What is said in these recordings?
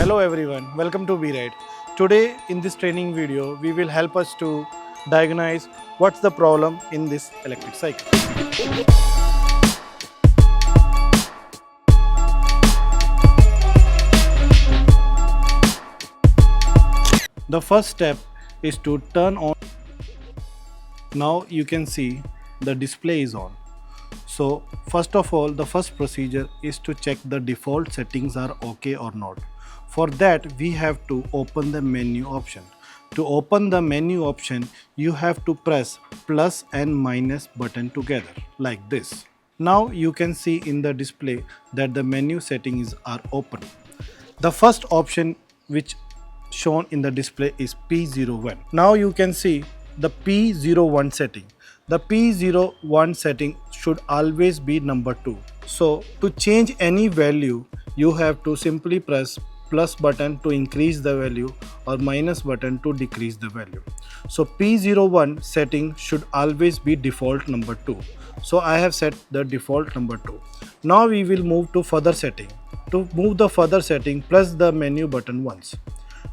Hello everyone, welcome to BRide. Today in this training video, we will help us to diagnose what's the problem in this electric cycle. The first step is to turn on. Now you can see the display is on. So first of all, the first procedure is to check the default settings are okay or not. For that, we have to open the menu option. To open the menu option, you have to press plus and minus button together like this. Now you can see in the display that the menu settings are open. The first option which shown in the display is P01. Now you can see the P01 setting. The P01 setting should always be number 2. So to change any value, you have to simply press plus button to increase the value or minus button to decrease the value. So P01 setting should always be default number 2. So I have set the default number 2. Now we will move to further setting. To move the further setting, press the menu button once.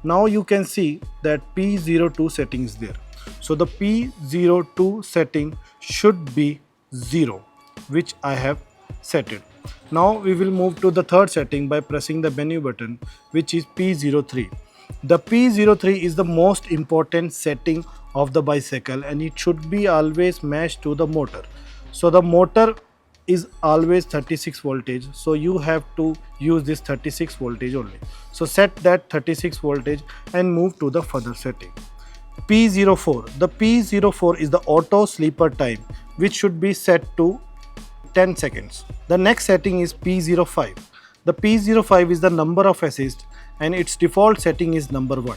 Now you can see that P02 setting is there. So the P02 setting should be 0, which I have set it. Now we will move to the third setting by pressing the menu button, which is P03. The P03 is the most important setting of the bicycle and it should be always matched to the motor. So the motor is always 36 voltage, so you have to use this 36 voltage only. So set that 36 voltage and move to the further setting. P04. The P04 is the auto sleeper time, which should be set to 10 seconds. The next setting is P05. The P05 is the number of assist and its default setting is number 1.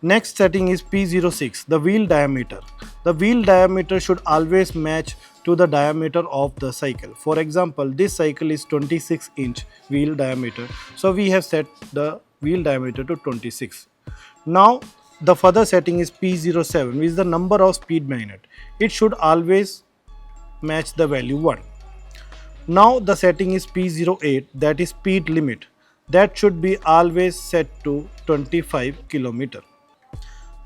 Next setting is P06, the wheel diameter. The wheel diameter should always match to the diameter of the cycle. For example, this cycle is 26-inch wheel diameter. So we have set the wheel diameter to 26. Now the further setting is P07, which is the number of speed magnet. It should always match the value 1. Now the setting is P08, that is speed limit. That should be always set to 25 km.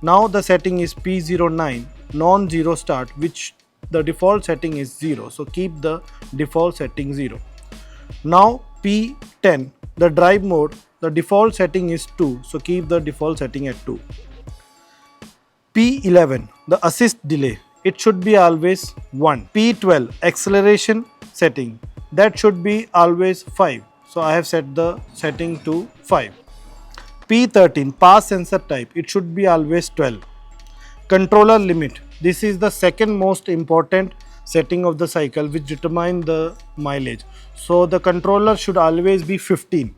Now the setting is P09, non-zero start, which the default setting is 0. So keep the default setting 0. Now P10, the drive mode, the default setting is 2. So keep the default setting at 2. P11, the assist delay, it should be always 1. P12, acceleration setting, that should be always 5. So I have set the setting to 5. P13, pass sensor type, it should be always 12. Controller limit, this is the second most important setting of the cycle which determine the mileage. So the controller should always be 15.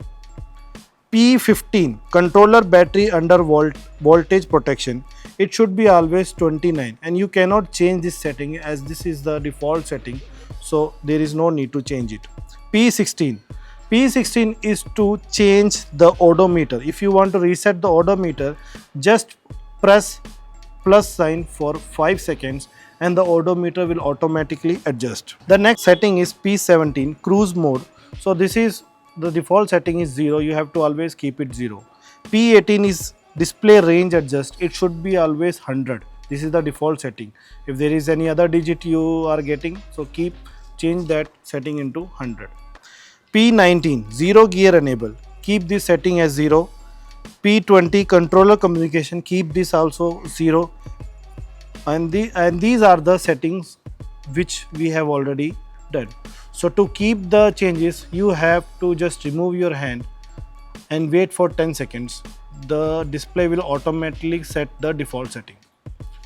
P15, controller battery under voltage protection, it should be always 29 and you cannot change this setting as this is the default setting, so there is no need to change it. P16, P16 is to change the odometer. If you want to reset the odometer, just press plus sign for 5 seconds and the odometer will automatically adjust. The next setting is P17, cruise mode. So this is the default setting is 0, you have to always keep it 0. P18 is display range adjust, it should be always 100. This is the default setting. If there is any other digit you are getting, so change that setting into 100. P19, zero gear enable, keep this setting as 0. P20, controller communication, keep this also 0. And these are the settings which we have already done. So to keep the changes, you have to just remove your hand and wait for 10 seconds. The display will automatically set the default setting.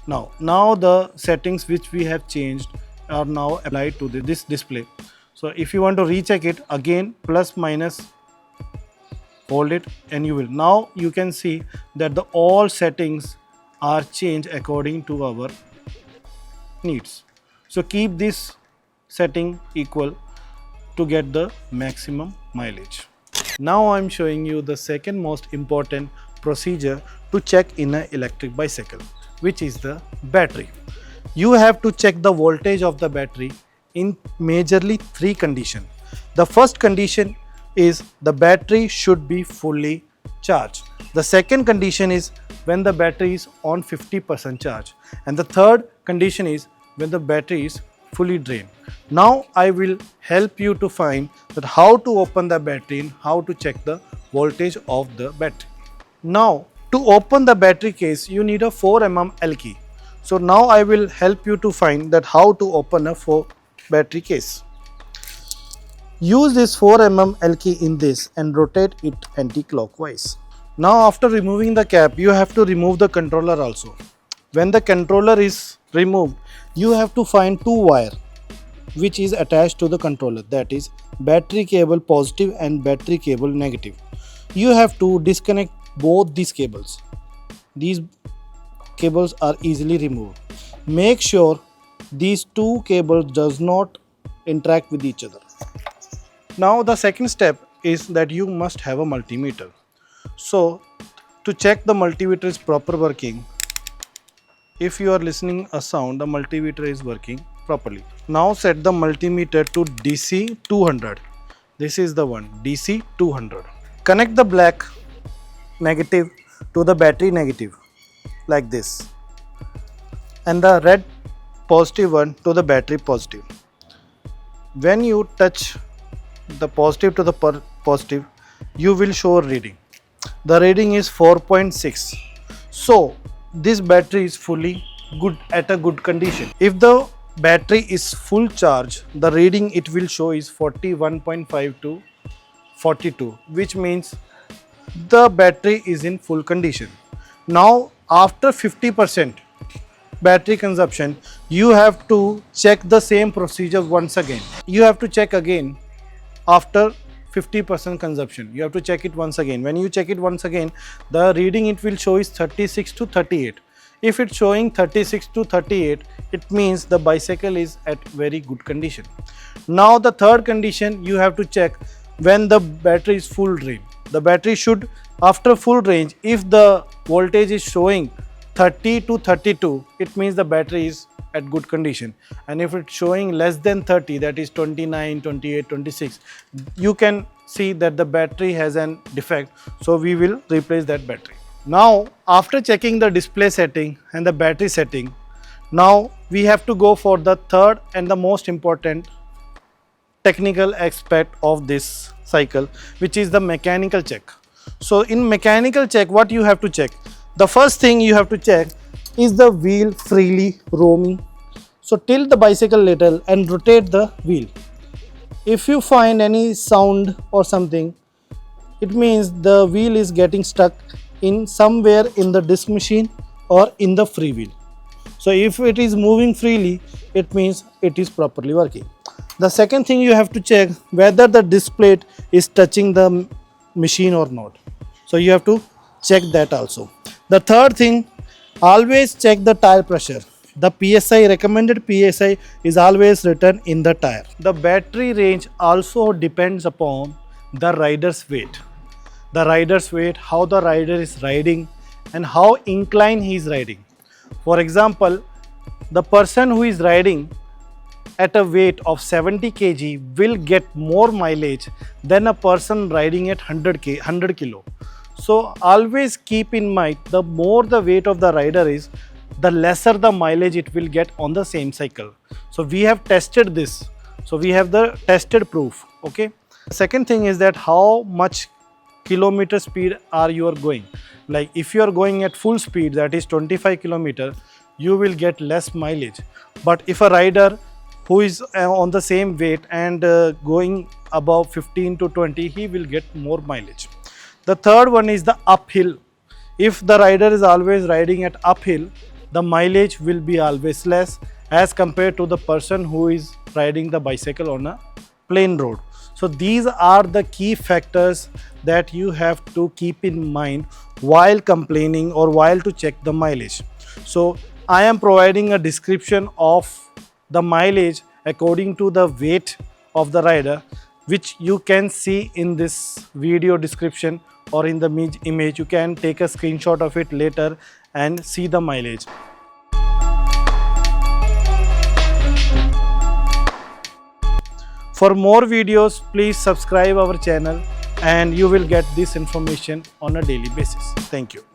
Now the settings which we have changed are now applied to this display. So if you want to recheck it again, plus minus, hold it and you will. Now you can see that the all settings are changed according to our needs. So keep this setting equal to get the maximum mileage. Now I am showing you the second most important procedure to check in an electric bicycle, which is the battery. You have to check the voltage of the battery in majorly 3 conditions. The first condition, is the battery should be fully charged. The second condition is when the battery is on 50% charge, and the third condition is when the battery is fully drained. Now I will help you to find that how to open the battery and how to check the voltage of the battery. Now to open the battery case you need a 4 mm L key. So now I will help you to find that how to open a battery case. Use this 4 mm L key in this and rotate it anti-clockwise. Now after removing the cap, you have to remove the controller also. When the controller is removed, you have to find two wires which is attached to the controller, that is battery cable positive and battery cable negative. You have to disconnect both these cables. These cables are easily removed. Make sure these two cables does not interact with each other. Now the second step is that you must have a multimeter. So to check the multimeter is proper working, if you are listening a sound, the multimeter is working properly. Now set the multimeter to DC 200. This is the one, DC 200. Connect the black negative to the battery negative like this, and the red positive one to the battery positive. When you touch the positive to the positive, you will show a reading. The reading is 4.6. So this battery is fully good, at a good condition. If the battery is full charge, the reading it will show is 41.5 to 42, which means the battery is in full condition. Now after 50% battery consumption, you have to check the same procedure once again. You have to check again after 50% consumption. You have to check it once again. When you check it once again, the reading it will show is 36 to 38. If it's showing 36 to 38, it means the bicycle is at very good condition. Now the third condition, you have to check when the battery is full drain. The battery should, after full range, if the voltage is showing 30 to 32, it means the battery is at good condition. And if it's showing less than 30, that is 29, 28, 26, you can see that the battery has an defect. So we will replace that battery. Now after checking the display setting and the battery setting, now we have to go for the third and the most important technical aspect of this cycle, which is the mechanical check. So in mechanical check, what you have to check? The first thing you have to check is the wheel freely roaming. So tilt the bicycle little and rotate the wheel. If you find any sound or something, it means the wheel is getting stuck in somewhere in the disc machine or in the free wheel. So if it is moving freely, it means it is properly working. The second thing you have to check whether the disc plate is touching the machine or not. So you have to check that also. The third thing, always check the tire pressure. The PSI, recommended PSI, is always written in the tire. The battery range also depends upon the rider's weight. The rider's weight, how the rider is riding and how inclined he is riding. For example, the person who is riding at a weight of 70 kg will get more mileage than a person riding at 100 kg. So always keep in mind, the more the weight of the rider is, the lesser the mileage it will get on the same cycle. So we have tested this. So we have the tested proof. Okay. The second thing is that how much kilometer speed are you going. Like if you are going at full speed, that is 25 kilometer, you will get less mileage. But if a rider who is on the same weight and going above 15 to 20, he will get more mileage. The third one is the uphill. If the rider is always riding at uphill, the mileage will be always less as compared to the person who is riding the bicycle on a plain road. So these are the key factors that you have to keep in mind while complaining or while to check the mileage. So I am providing a description of the mileage according to the weight of the rider, which you can see in this video description or in the image. You can take a screenshot of it later and see the mileage. For more videos, please subscribe our channel and you will get this information on a daily basis. Thank you.